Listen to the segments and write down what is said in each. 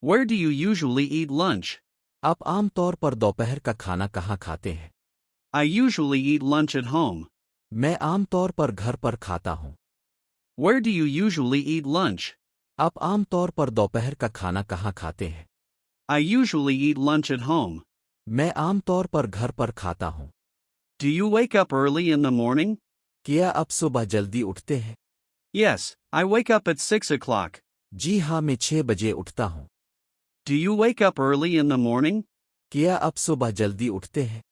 Where do you usually eat lunch? आप आम तौर पर दोपहर का खाना कहाँ खाते हैं? I usually eat lunch at home. मैं आम तौर पर घर पर खाता हूँ। Where do you usually eat lunch? आप आम तौर पर दोपहर का खाना कहाँ खाते हैं? I usually eat lunch at home. मैं आम तौर पर घर पर खाता हूँ। Do you wake up early in the morning? क्या आप सुबह जल्दी उठते हैं? Yes, I wake up at 6 o'clock. जी हाँ, मैं 6 बजे उठता हूँ। Do you wake up early in the morning? क्या आप सुबह जल्दी उठते हैं?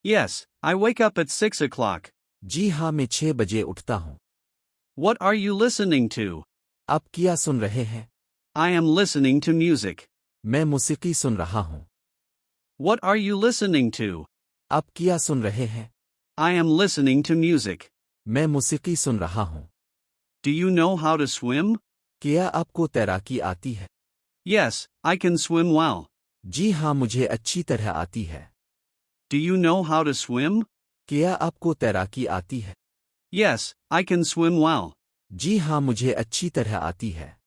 Yes, I wake up at 6 o'clock. जी हाँ, मैं 6 बजे उठता हूँ। What are you listening to? आप क्या सुन रहे हैं? I am listening to music. मैं मौसीकी सुन रहा हूँ। What are you listening to? आप क्या सुन रहे हैं? I am listening to music. मैं मौसीकी सुन रहा हूँ। Do you know how to swim? क्या आपको तैराकी आती है? Yes, I can swim well. जी हाँ, मुझे अच्छी तरह आती है। Do you know how to swim? क्या आपको तैराकी आती है? Yes, I can swim well. जी हाँ, मुझे अच्छी तरह आती है।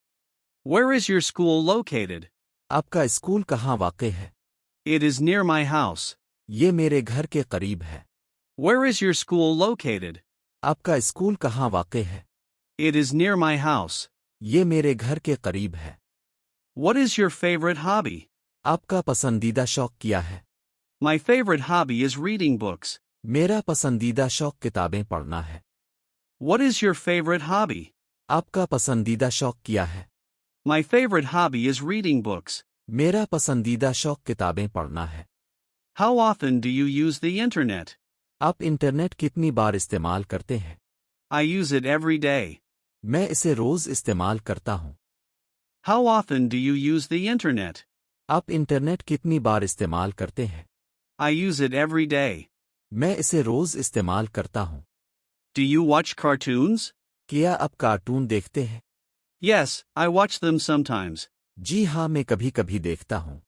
Where is your school located? आपका स्कूल कहाँ वाक़ है? It is near my house. ये मेरे घर के करीब है। Where is your school located? आपका स्कूल कहाँ वाक़ है? It is near my house. ये मेरे घर के करीब है। What is your favorite hobby? आपका पसंदीदा शौक क्या है? My favorite hobby is reading books. मेरा पसंदीदा शौक किताबें पढ़ना है। What is your favorite hobby? आपका पसंदीदा शौक क्या है? My favorite hobby is reading books. मेरा पसंदीदा शौक किताबें पढ़ना है। How often do you use the internet? आप इंटरनेट कितनी बार इस्तेमाल करते हैं? I use it every day. मैं इसे रोज़ इस्तेमाल करता हूँ। How often do you use the internet? आप इंटरनेट कितनी बार इस्तेमाल करते हैं? I use it every day. मैं इसे रोज़ इस्तेमाल करता हूँ। Do you watch cartoons? क्या आप कार्टून देखते हैं? Yes, I watch them sometimes. जी हाँ, मैं कभी-कभी देखता हूँ।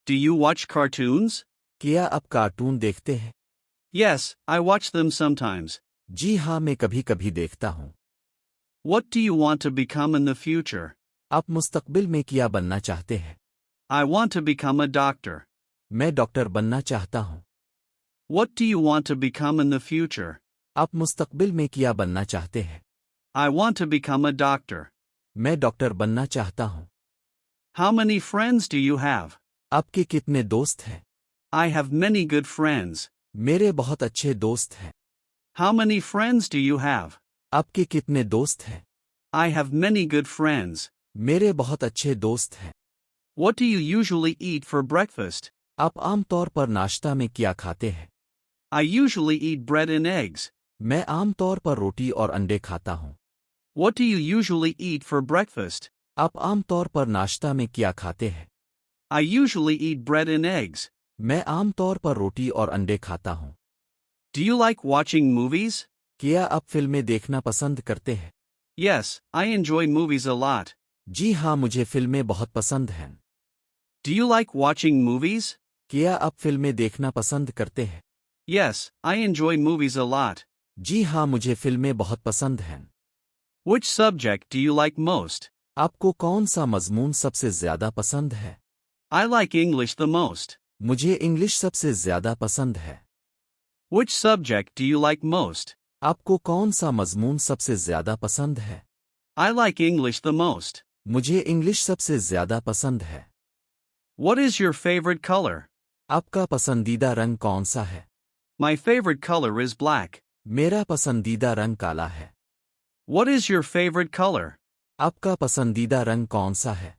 Do you watch cartoons? क्या आप कार्टून देखते हैं? Yes, I watch them sometimes. जी हाँ, मैं कभी-कभी देखता हूँ। What do you want to become in the future? आप मुस्तकबिल में क्या बनना चाहते हैं? I want to become a doctor. मैं डॉक्टर बनना चाहता हूँ। What do you want to become in the future? आप मुस्तकबिल में क्या बनना चाहते हैं? I want to become a doctor. मैं डॉक्टर बनना चाहता हूँ। How many friends do you have? आपके कितने दोस्त हैं? I have many good friends. मेरे बहुत अच्छे दोस्त हैं। How many friends do you have? आपके कितने दोस्त हैं? I have many good friends. मेरे बहुत अच्छे दोस्त हैं। What do you usually eat for breakfast? आप आम तौर पर नाश्ता में क्या खाते हैं? I usually eat bread and eggs. मैं आम तौर पर रोटी और अंडे खाता हूँ। What do you usually eat for breakfast? आप आम तौर पर नाश्ता में क्या खाते हैं? I usually eat bread and eggs. मैं आम तौर पर रोटी और अंडे खाता हूँ। Do you like watching movies? क्या आप फिल्में देखना पसंद करते हैं? Yes, I enjoy movies a lot. जी हाँ, मुझे फिल्में बहुत पसंद हैं। Do you like watching movies? क्या आप फिल्में देखना पसंद करते हैं? Yes, I enjoy movies a lot. जी हाँ, मुझे फिल्में बहुत पसंद हैं। Which subject do you like most? आपको कौन सा मज़मून सबसे ज़्यादा पसंद है? I like English the most. मुझे इंग्लिश सबसे ज़्यादा पसंद है। Which subject do you like most? आपको कौन सा मज़मून सबसे ज़्यादा पसंद है? I like English the most. मुझे इंग्लिश सबसे ज़्यादा पसंद है। What is your favorite color? आपका पसंदीदा रंग कौन सा है? My favorite color is black. मेरा पसंदीदा रंग काला है। What is your favorite color? आपका पसंदीदा रंग कौन सा है?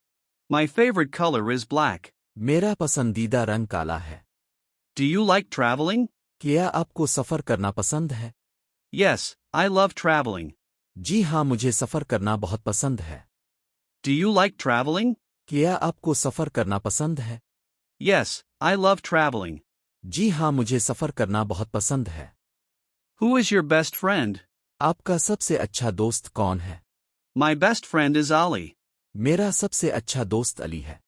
My favorite color is black. मेरा पसंदीदा रंग काला है। Do you like traveling? क्या आपको सफ़र करना पसंद है? Yes, I love traveling. जी हाँ, मुझे सफ़र करना बहुत पसंद है। Do you like traveling? क्या आपको सफ़र करना पसंद है? Yes, I love traveling. जी हाँ, मुझे सफ़र करना बहुत पसंद है। Who is your best friend? आपका सबसे अच्छा दोस्त कौन है? My best friend is Ali. मेरा सबसे अच्छा दोस्त अली है।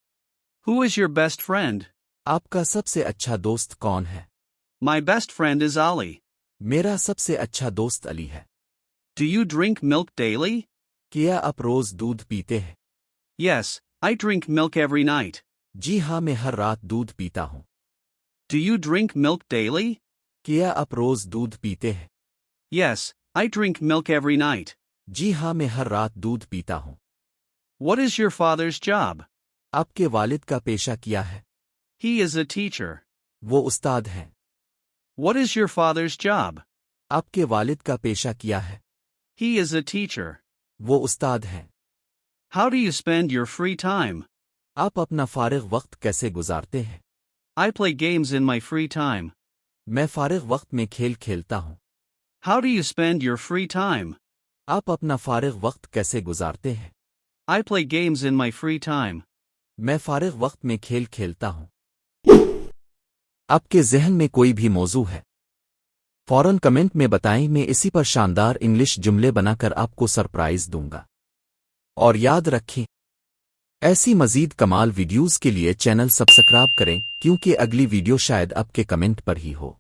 Who is your best friend? आपका सबसे अच्छा दोस्त कौन है? My best friend is Ali. मेरा सबसे अच्छा दोस्त अली है। Do you drink milk daily? क्या आप रोज़ दूध पीते हैं? Yes, I drink milk every night. जी हाँ, मैं हर रात दूध पीता हूँ। Do you drink milk daily? क्या आप रोज दूध पीते हैं? Yes, I drink milk every night. जी हाँ, मैं हर रात दूध पीता हूँ। What is your father's job? आपके वालिद का पेशा क्या है? He is a teacher. वो उस्ताद हैं। What is your father's job? आपके वालिद का पेशा क्या है? He is a teacher. वो उस्ताद हैं। How do you spend your free time? आप अपना फारिग वक्त कैसे गुजारते हैं? I play games in my free time. मैं फारिग वक्त में खेल खेलता हूँ। How do you spend your free time? आप अपना फारिग वक्त कैसे गुजारते हैं? I play games in my free time. मैं फारिग वक्त में खेल खेलता हूँ। आपके जहन में कोई भी मौजू है? फौरन कमेंट में बताएं, मैं इसी पर शानदार इंग्लिश जुमले बनाकर आपको सरप्राइज दूंगा। और याद रखें, ऐसी मजीद कमाल वीडियोस के लिए चैनल सब्सक्राइब करें, क्योंकि अगली वीडियो शायद आपके कमेंट पर ही हो।